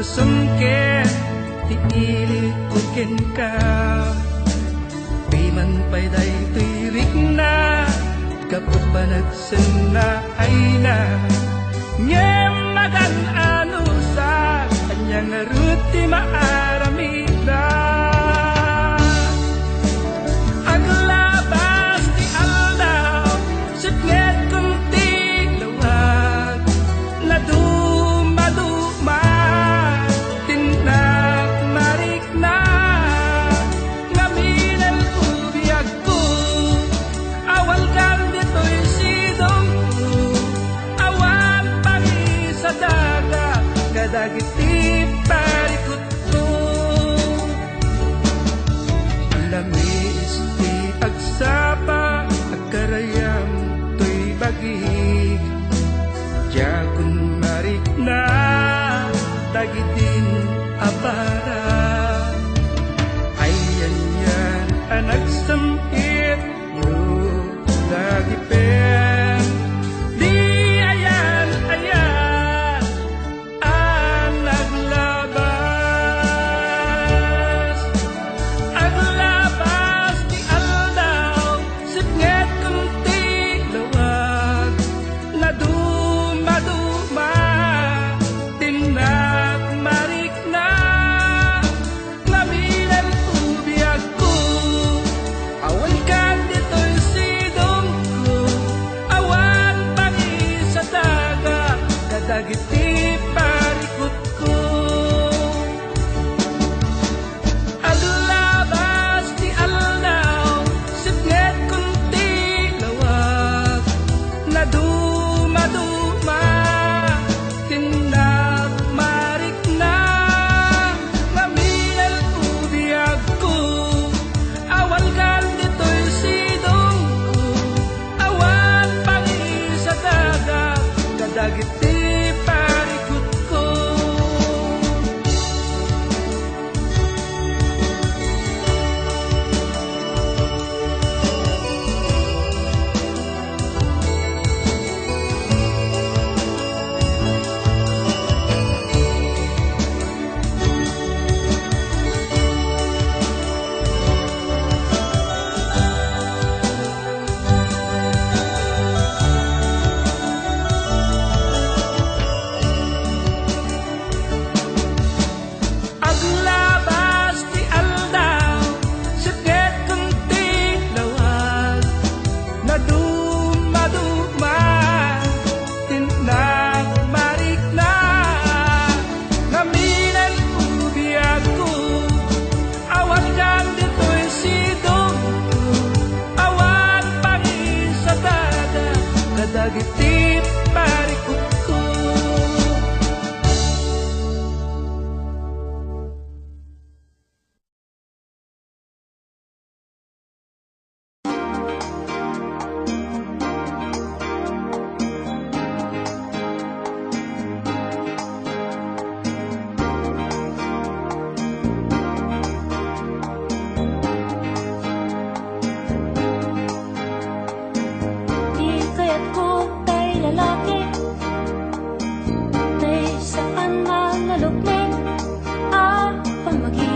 sumker ti ilit uken ka piman pay day tirik na kapag panagsan na ay na ngem magan ano sa kanyang ruti maaramida aglabas ti aldaw sitnget kung tiglawag na dumaduma tindak marik na ngaminal ubiyag ko awal kang dito'y sidong ko awan pangi sa daga kadagiti parikot ko lamis ti agsapa agkarayam to'y bagig jagun marik na dagitin apara ayan yan anak sempit yo lagi pen di ayan ayan anak labas di aldaw sipnget kung tiglawag na dumaduma tindak marik na ngaminal ubiyag ko awan kang dito'y sidong ko awan pangi sa daga kadagiti parikot ko aglabas di aldaw sipnget kung tiglawag na dumaduma tindak marik na ngaminal ubiyag ko awal kang dito'y sidong ko awan pangi sa daga kadagiti parikot ko aglabas di aldaw sipnget kung tiglawag na dumaduma tindak marik na ngaminal ubiyag ko awan kang dito'y sidong ko awan pangi sa daga kadagiti parikot ko Di kaya't ko tay lalaki tay saan manalukmin pamagi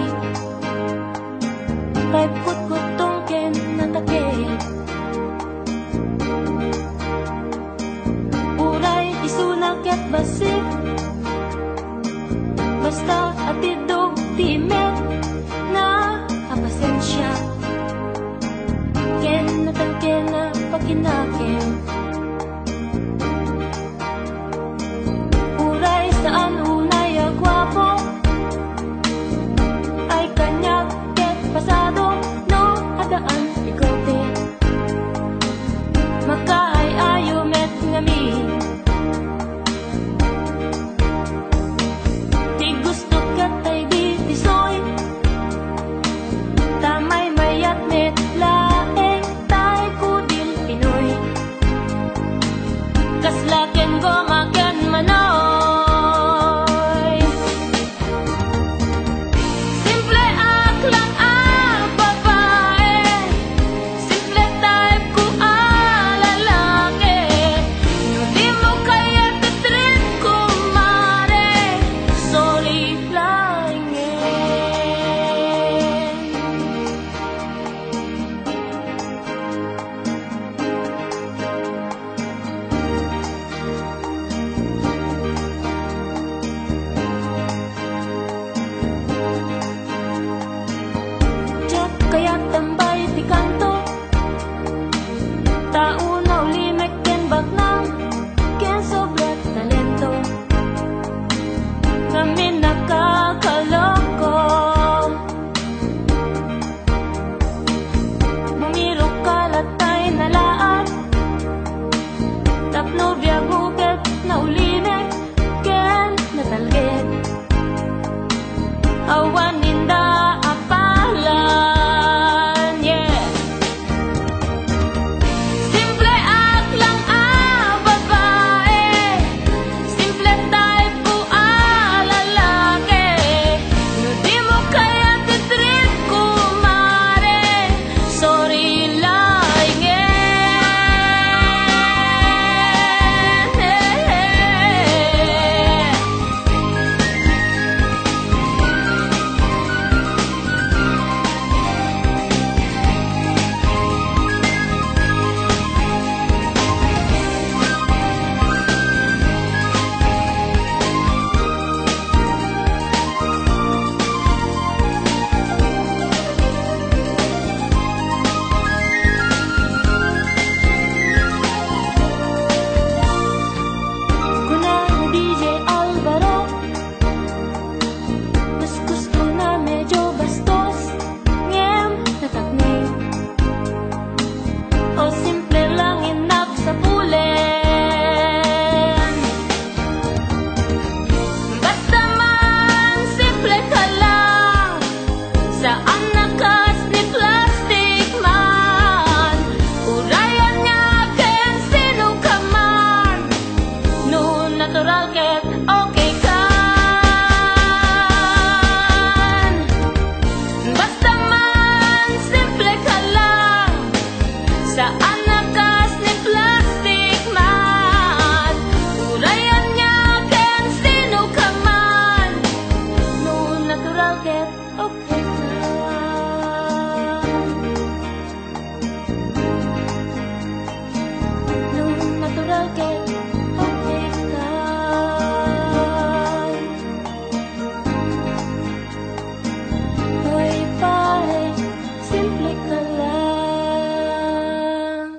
kay put-putong ken natakit uray isunak ket basik basta atidog timet na apasensya ken natangken na pakinakin uray saan unay agwapo ay kanyag ket pasado no adaan ikote makaay ayo met ngami ket okay kan. Basta man simple ka lang, saan nakas ni plastic man. Urayan niya ken sino ka man, no natural ket okay kan. No natural ket okay kan. Hoy pare, simple ka lang.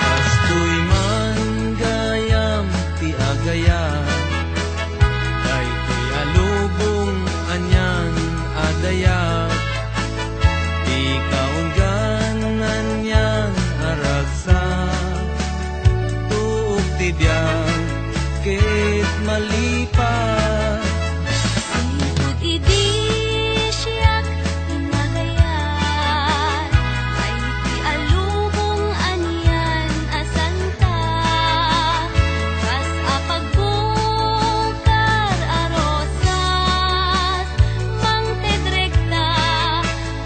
Kastoy man gayam ti agayan, kay ti alubong anyan adaya. Di kaungganan yan aragsa, tuog ti biyang ket malipat. Sipot idi siyak inagayan, ay ti alubong anyan asanta. Kas apagbukar arosas, mang tedrekta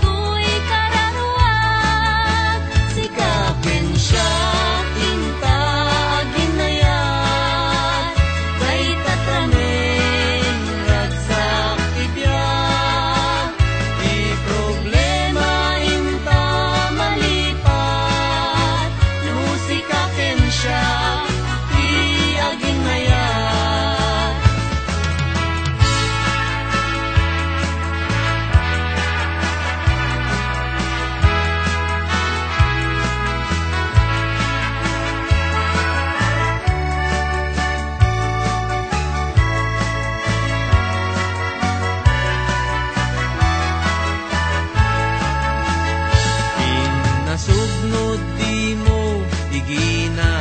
tuy kararwag. Sikapin siya tinta aginayat, kay tatramen ragsak ibiyag. Di problema inta malipat, Lusikaken siya ti aginayat. Pinasugnod di mo igina,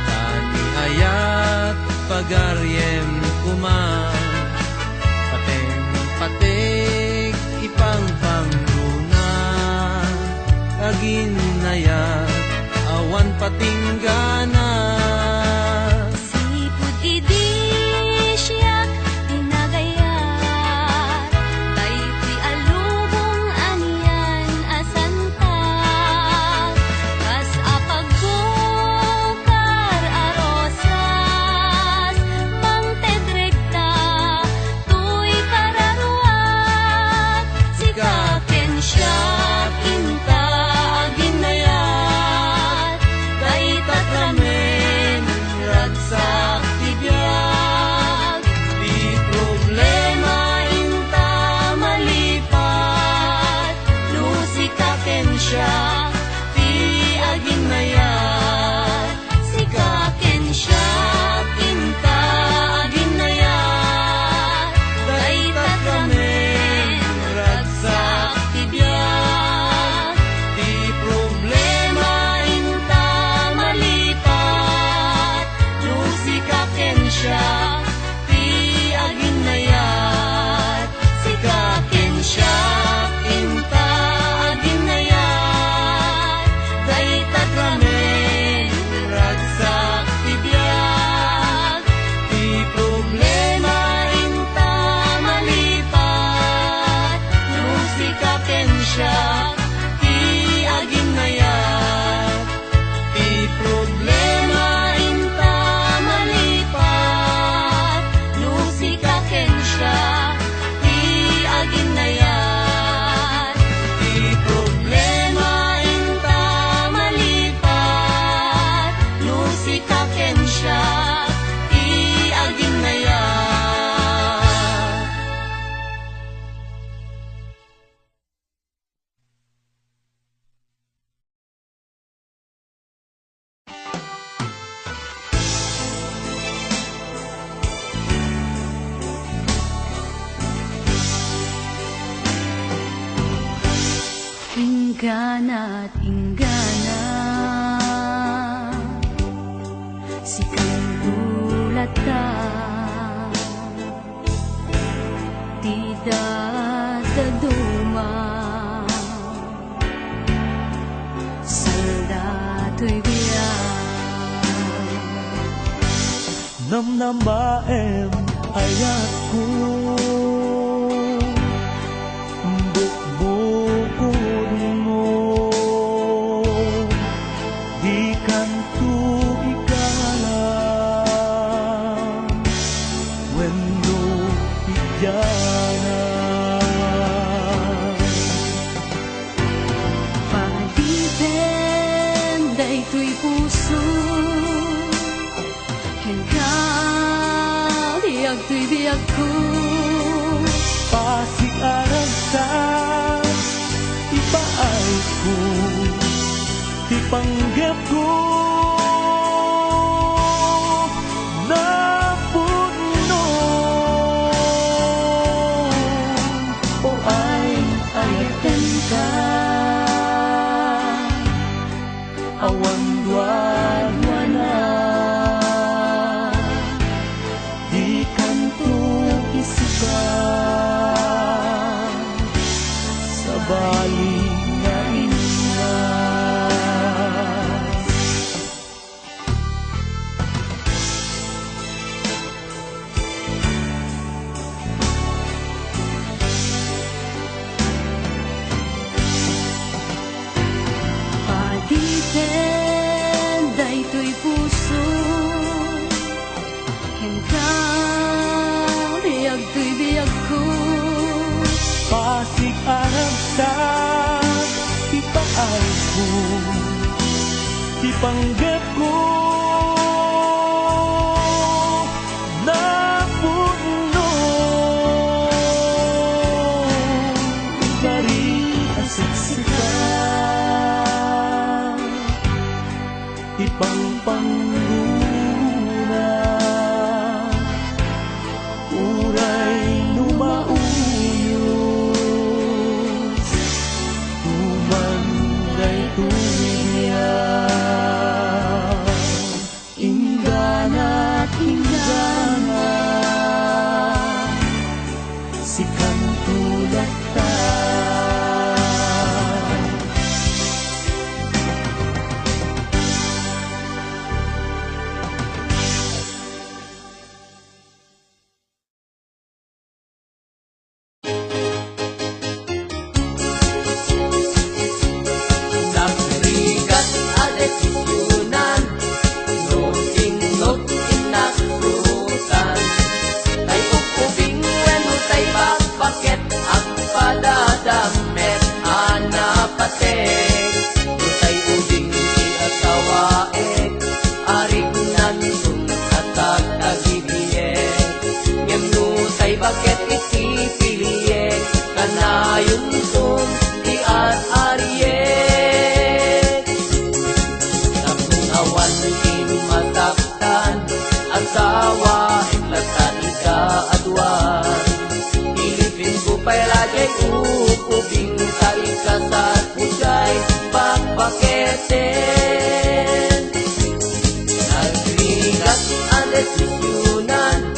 tani ayat pagaryem kuman. Paten-patek ipang pangruna, aginayat awan patinggana. Sipot idi siyak inagayat, tay ti alubong anyan asanta. Kas apagbukar arosas, mang tedrekta tuy kararwag. Sikapin siya kinta aginayat, kay tatramen ragsak tibiyag. Di problema Inta malipat, lusikaken siya ti aginayat. Sikaken siya inta aginayat, kay tatramen ragsak tibiyag. di problema Inta malipat, lusikaken siya ti aginayat. Sikaken siya inta aginayat, kay tatramen ragsak tibiyag. di problema Inta malipat, lusikaken siya ti aginayat. di problema Inta malipat, lusikaken siya ti aginayat. di problema Inta malipat, lusikaken siya ti aginayat. Hinggana't hinggana, sikang Namnamaem ayat ko bukbukod mo di kanto ikalam wendo ijana Pagdipen daytoy puso Biag tuy biag ko pasiarag sa ipaay ko ipanggap ko na puno o ay ayatan ka awan duwan-duwana sa bali na inlas Pagdipen daytoy puso Biag tuy biag ko pasig-arag sa ipaay ko ipanggap ko na puno dari asiksikan ipangpangguna uray lumauyos tumanday tuya ingana't ingana si kantulat ta Bakit isipiliye kanayong sum di at ariye Tapong awan din masaktan asawa iklatan ika adwan Ilipin ko pa'y lagay ukubing sa ikasat pujay bakbaketen Nagrigat ang desisyunan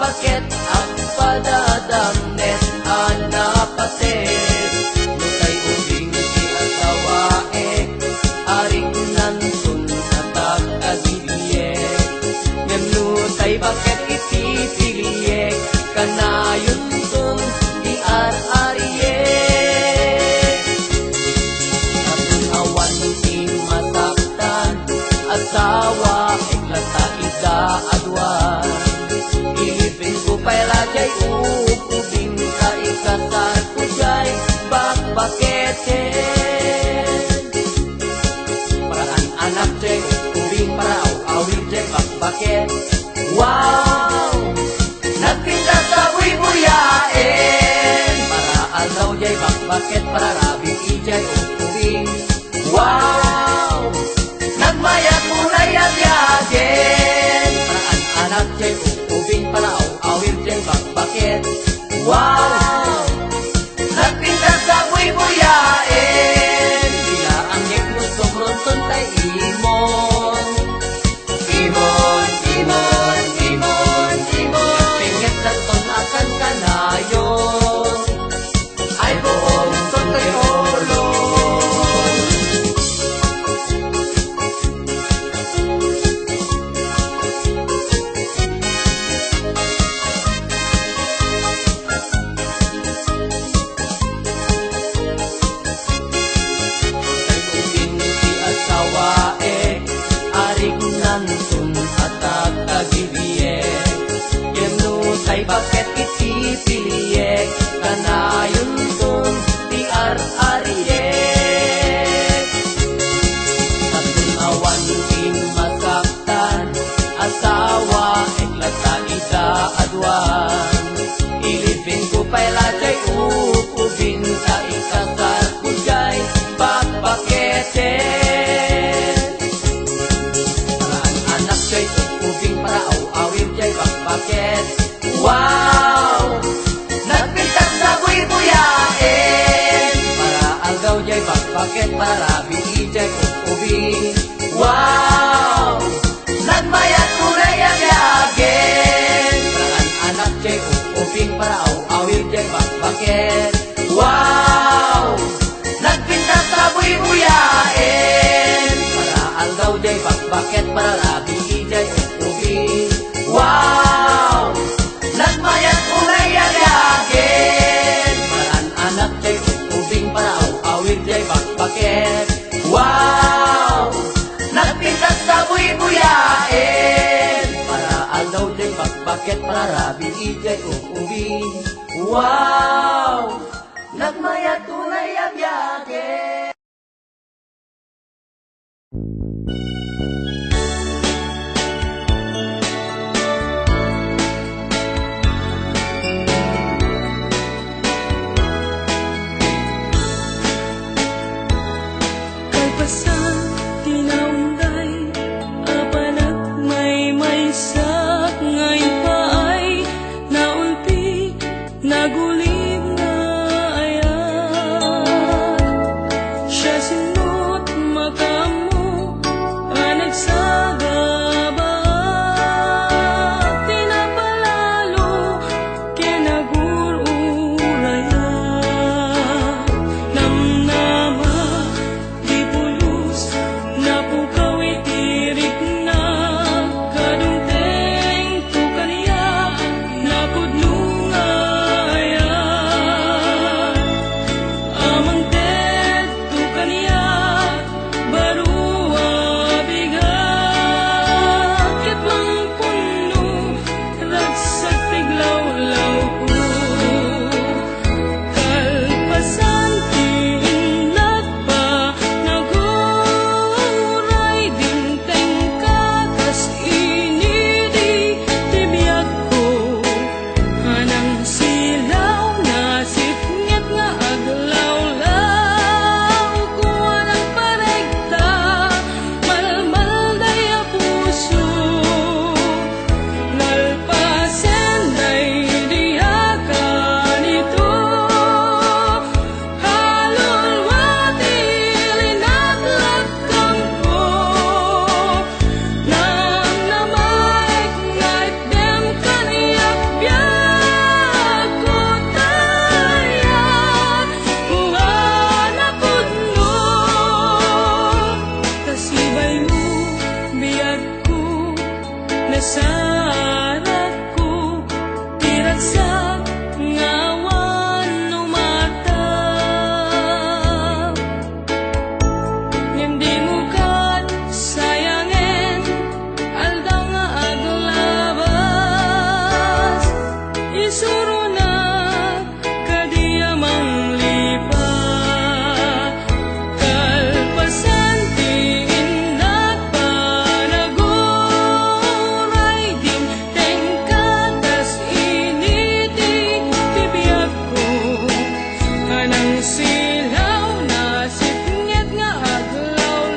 bakit ang padadamnet anapaset Nutay ubing si asawae aring nansun at agibiyek Ngem nutay bakit isipiliyek kanayon sung di ariyek Atong awan si masaktan asawa iklata ida adwan Pa'y lagay ukubing sa ikasat pujay bakbaketen Paraan anak jay ukubing paraw awin jay bakbaket Wow! Nagpinta sa buy-buyain Paraan daw jay bakbaket para rabing ijay ukubing Wow! Nagmayat mulay at yagen Paraan anak jay ukubing paraw bakbakit Wow! Nagpinta sa buy-buyain Bila ang yeknos kumronson tay imon Imon, imon, imon, imon Pingit na ton akan kanayon Ay buong son kay olo bakbaket iti piliyek kanayon tong ti arariyek. Tapos awan din masaktan asawa eklatan ida adwan. Ilibing ko pa'y lajay upubin sa ikasar ko jay bakbaketen. Paraan anak jay upubing para awawin jay bakbaket. Wow! Nagpintas sa buy-buyain para algaw jay bakbaket para bigi jay upubing. Wow! Nagmayat kulay agyagen paraan anak jay upubing para awawin jay bakbaket. Wow! Nagpintas sa buy-buyain para algaw jay bakbaket para bigi jay upubing. Wow! Nagmayat kulay agyagen paraan anak jay upubing para awawin jay bakbaket. Wow! Nagpintas sa buy-buyain para aldaw jay bakbaket para bigi jay upubing. Wow! Nagmayat kulay agyagen. Kalpasan, tinaunday, apanak may sak ngayon pa ay naulpi, nagulim na ayan. Siya sinot makamu, nagsagaba, tinapalalo, kinagururaya. Namnama, di pulos, napukaw itirik na, kadungteng tukaniya, napudlungaya. Amang ted tukaniya, barua bigat, kitlang puno, ragsak tiglawlaw ko. Kalpasan tiinlat pa, naguray dinteng kakas inidi tibiyag ko. Hanang silaw na sipngit nga aglawlaw ko anang paregta, malmal daya puso. Nalpasen day diyakan ito, halulwati linaglagkang ko. Nang namaik ngait dem kaniyak biyak ko taya, mga napudno. Kasibay mo biyag ko, nasarat ko, tiragsak ngawan umatap. Hindi mo kat sayangin, alda nga aglabas. Isuro na kadiyamang lipat. Kalpasan tiinat pa, naguray din tengkatas initi tibiyag ko. Anang silaw na sipngit nga aglawlaw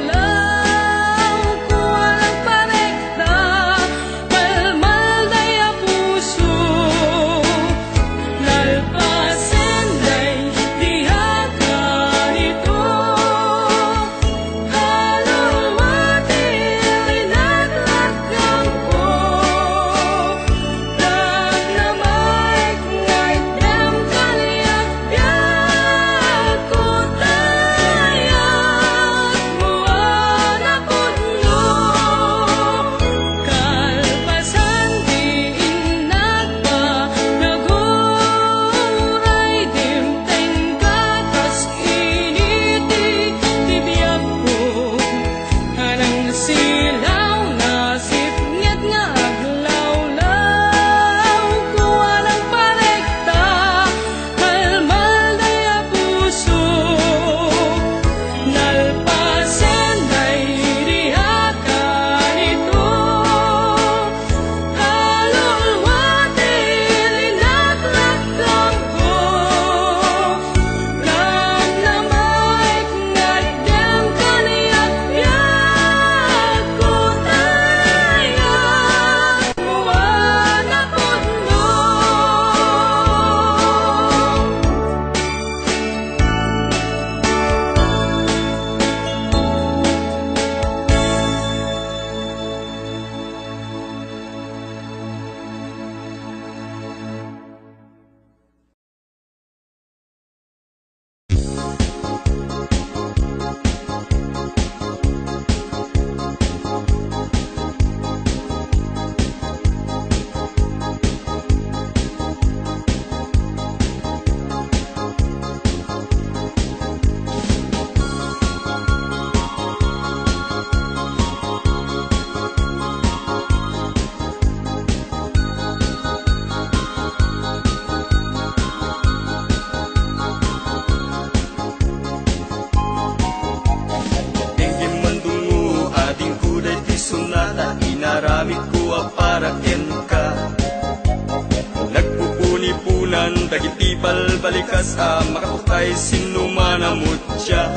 dagiti balbalikas makaputay sinumanamutya.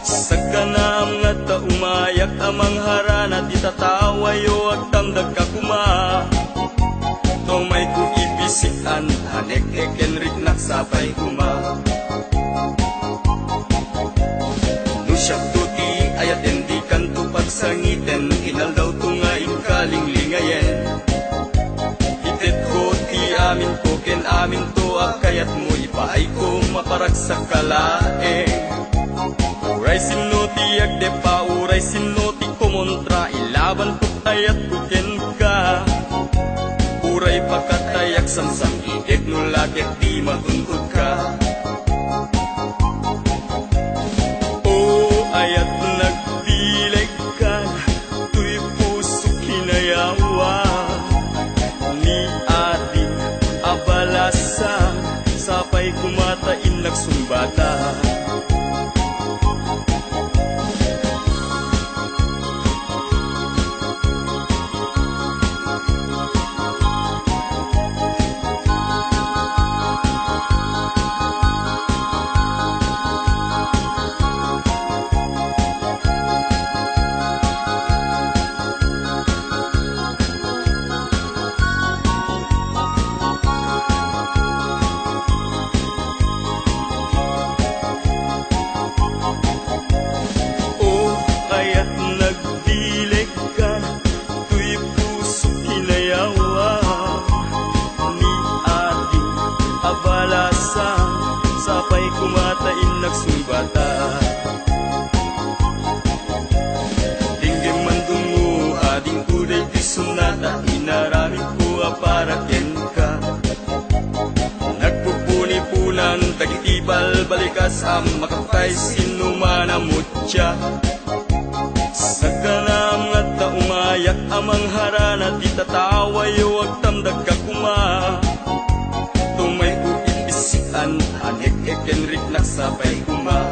Sagkanam nga ta umayak amang harana di tatawayo ag tamdag kakuma. Tomay ko ibisian hanek Henrik nagsapay kuma. Nusyak tuti ayat hindi kanto pagsangiten inal daw tungain kalinglingayen. Itit ko ti amin ko ken amin to kayat mo ipaay ko maparag sa kalaeng. Uray sinuti agde pa uray sinuti kumontra ilaban ko ayat ko ken ka. Uray pakatayak samsam idik nulakit di matuntut ka. Ayat nagdilig ka, tuy puso kinayawa. Ni ating abalasa, sapay kumatain nagsumbata. Sapay kumatain nagsumbata. Dinggim mandungo ading uday di sunata inaramin ko para ken ka. Nagpupuni-punan dagiti balbalikas makapay sinumanamutya. Sagkanam nga ta umayak amang harana di tatawayo ag tamdag kakuma. Tumay ko ibisian hanek Henrik nagsapay kuma.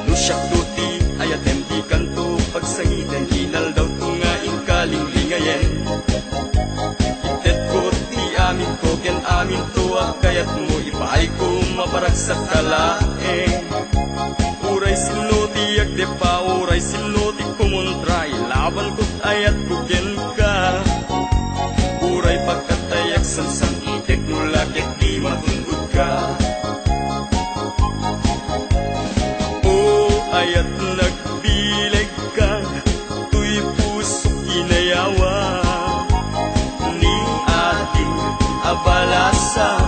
Nusyak tuti ayat hindi kanto pagsangitan hinal daw tungaing kalinglingayen. Itet ko ti amin ko ken amin to kayat mo ipaay ko maparag sa kalaeng. Uray sinuti agde pa uray sinuti kumontra ilaban ko't ayat ko ken ka. Uray pagkatayak samsam itik nulakit di matundod ka. Ayat nagbilig ka, tuy puso kinayawa. Ni ating abalasan,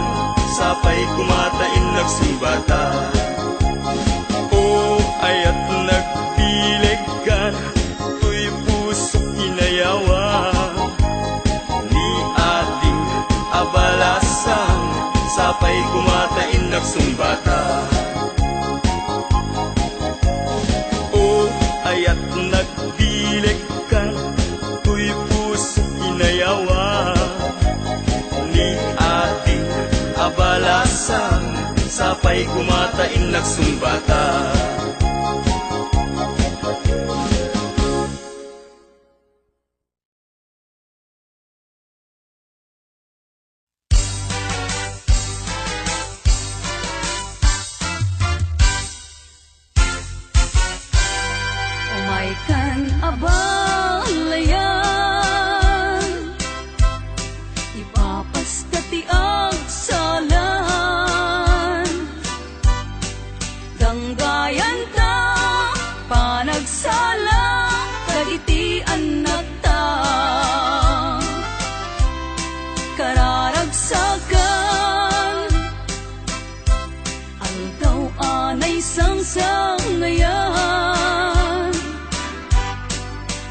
sapay kumatain nagsumbata. Ayat nagbilig ka, tuy puso kinayawa. Ni ating abalasan, sapay kumatain nagsumbata. Ayat nagdilig ka, tuy puso inayawa. Ni ating abalasan, sapay kumatain nagsumbata. Abalayan, ipapastati ang salan. Danggayan ta, panagsala, kagitian na ta. Kararagsakan, aldaw anay sangsangayan.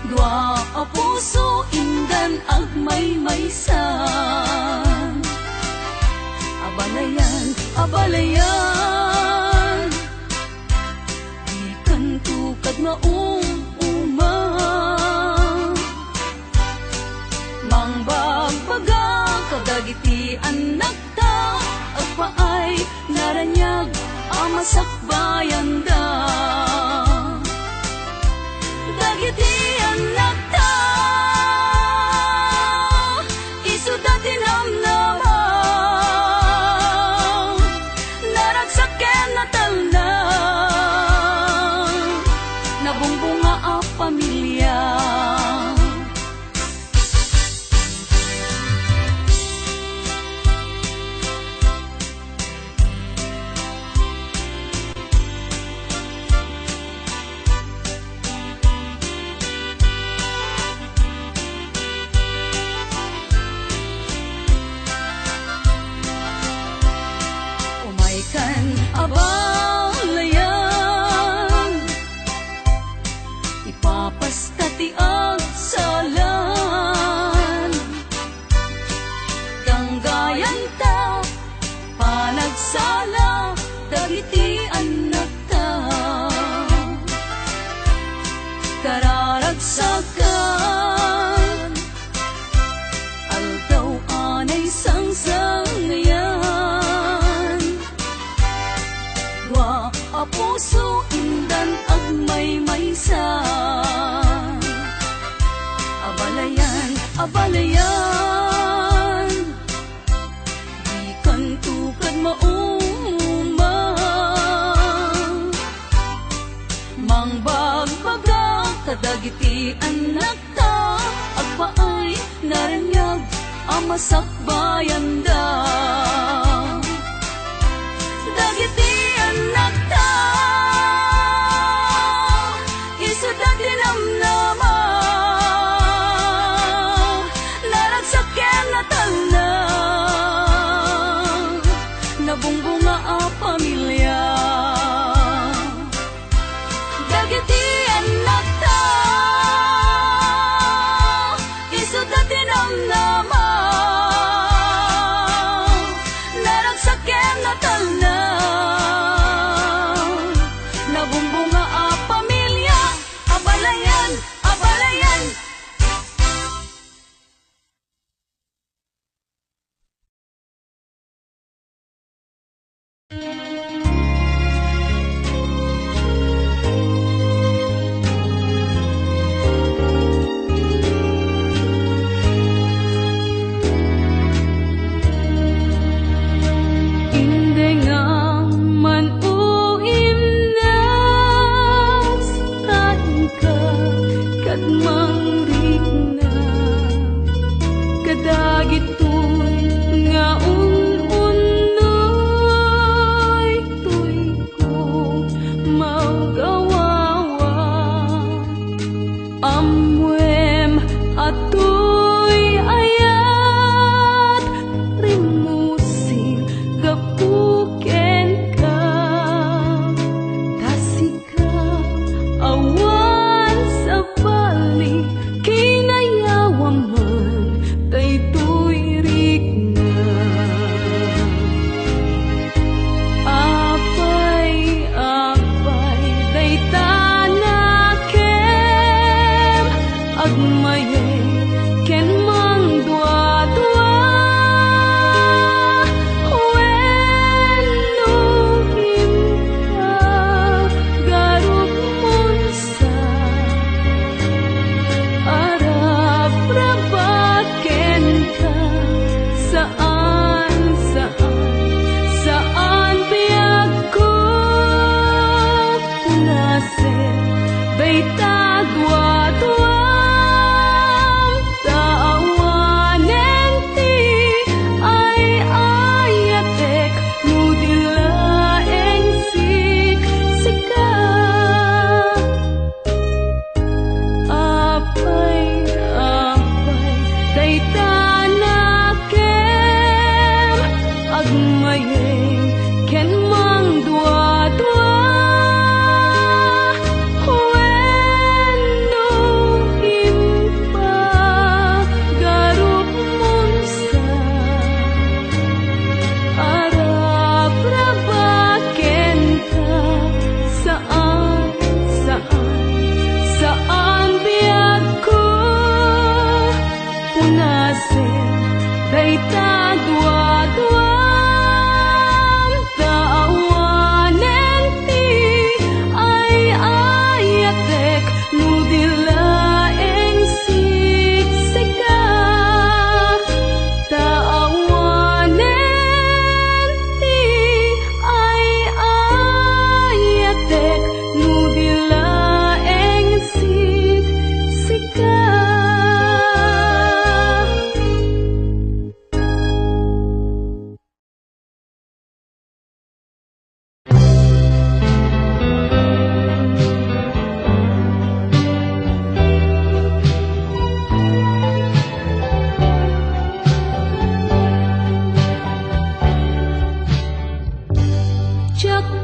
Dua a puso indan ag maymaysan. Abalayan, abalayan, ikan tukad nga uma. Mangbagbaga kadagiti anak ta, agpaay naranyag amasakbayan da. Dagiti anak ta, isuda babalayan, ipapastati ang salan. Ganggayan ta, panagsala, dagiti anak ta, kararagsakan, aldaw anay sangsangayan. Wa a puso indan agmay maysa, abalayan, abalayan, di kantukad maumang, mangbagbaga kadagiti anak ta, agpaay naranyag amasakbayan da. Dagiti anak ta, isu dati namnama, naragsaken na talna, nabungbunga a pamilya. Dagiti anak ta, isu dati namnama,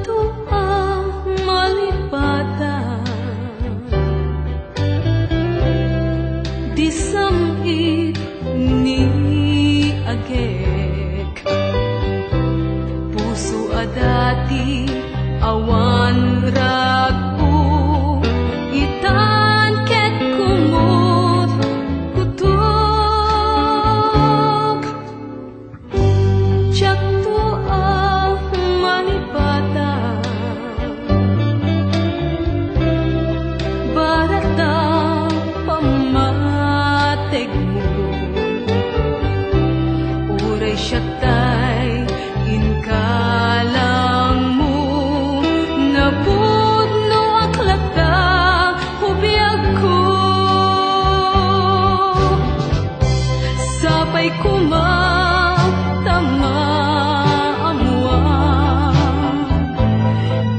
to ang malipatan, di samit ni agek, puso adati awan ragu, itan ket kumot kutuk, tiyak to ang malipatan, barata pamatig mo, uray siya tay inkalang mo, napudno aklata hubiyag ko, sapay kumatama amuan,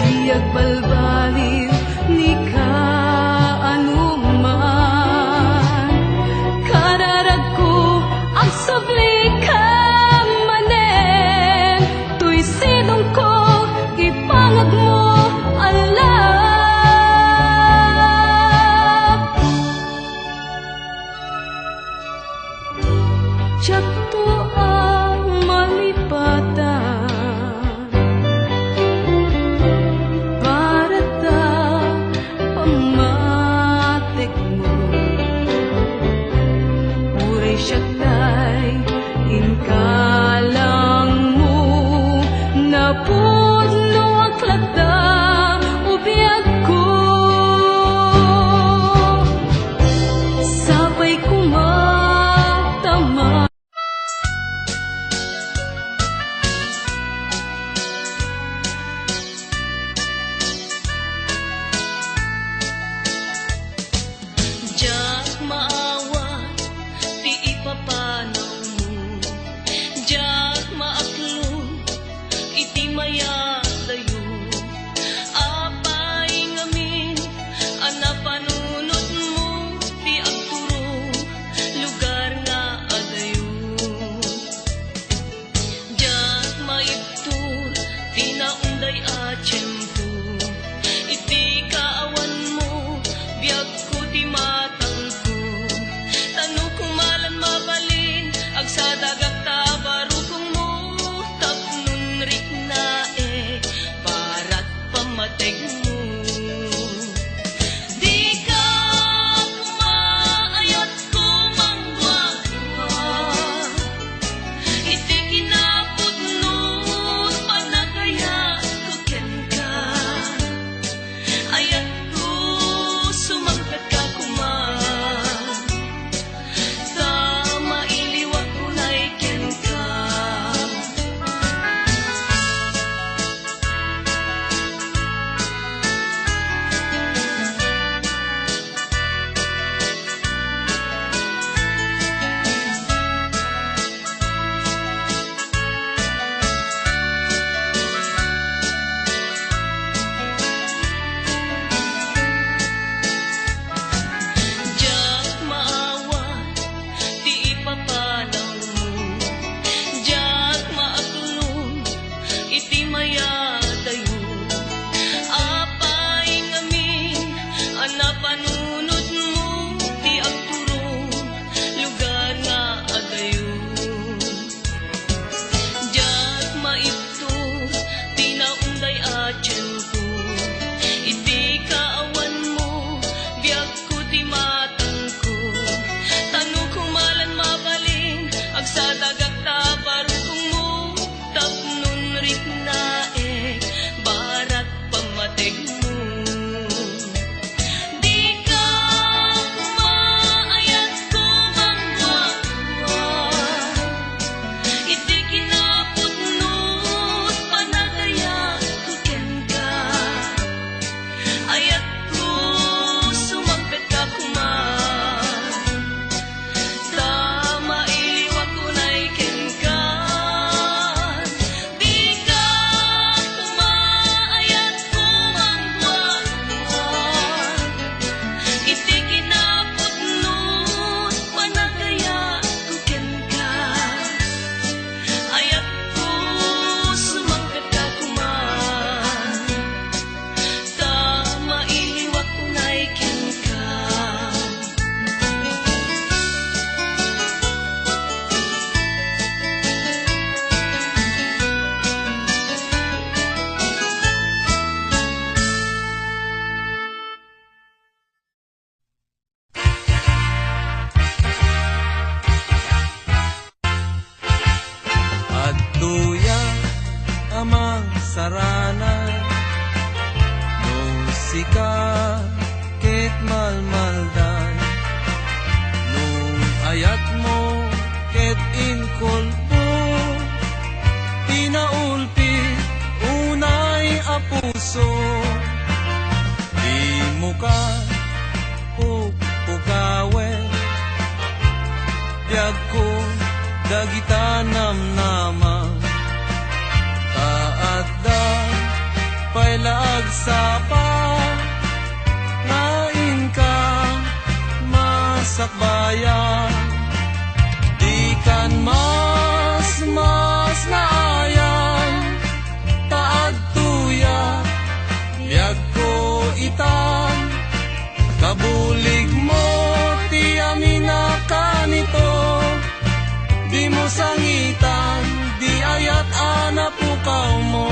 diag balbaliw ni ka anuman, kararag ko ang subli ka manen, tuy sidong ko ipangag mo alap, tiyak to ang malipatan, puso. Di mo ka pukawe, biyag ko dagita namnama. Taadda pailag sapa, ngain ka masakbayan. Di kan mas naayan, taad tuya biyag ko itan. Kabulig mo ti amina kanito, di mo sangitan, di ayat ana pukaw mo.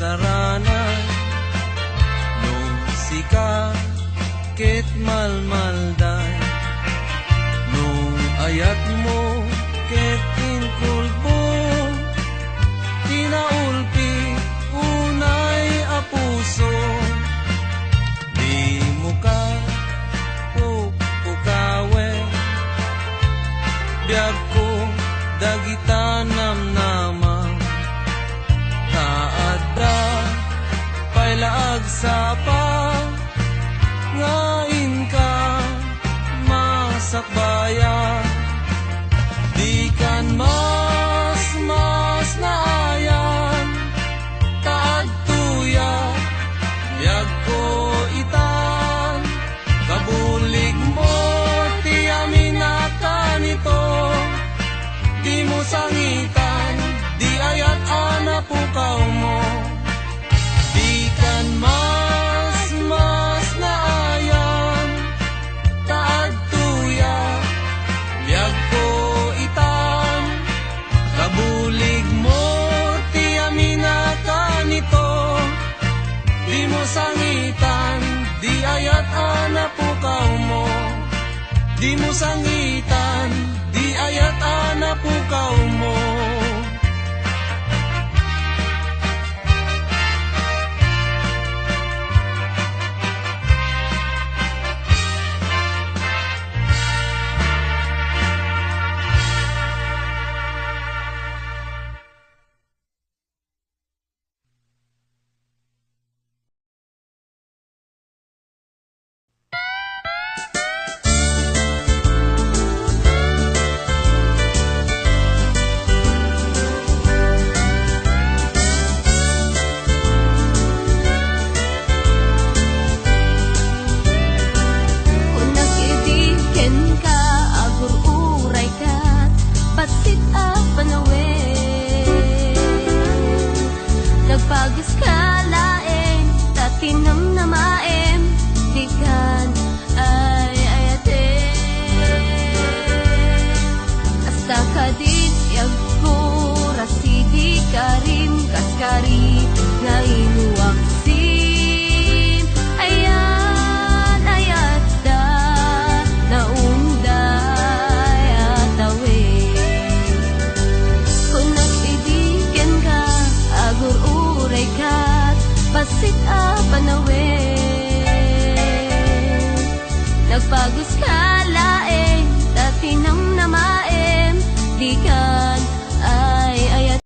Saranan no sika ket malmalday, no ayat mo ket inkulbo, tinaulpi unay a puso. Di mo ka pukawe, biyag ko dagita namnama. Pailaag sapa, ngain ka masakbayan. Di kan mas naayan, taad tuya biyag ko itan. Kabulig mo ti amina kanito, di mo sangitan, di ayat ana pukaw mo. Mas naayan, taad tuya biyag ko itan. Kabulig mo ti amina kanito, di mo sangitan, di ayat ana pukaw mo. Di mo sangitan, di ayat ana pukaw mo. Nagpagis ka laeng, tatinam na maem, di kan ay ayate. Hasta ka din, yag ko, rasidi karim, kaskari, na inuwaksin. Ayan, ayat da, naunday atawe. Kung nag-ibigan ka, agur kat pasit a panawe. Nagpagos ka lang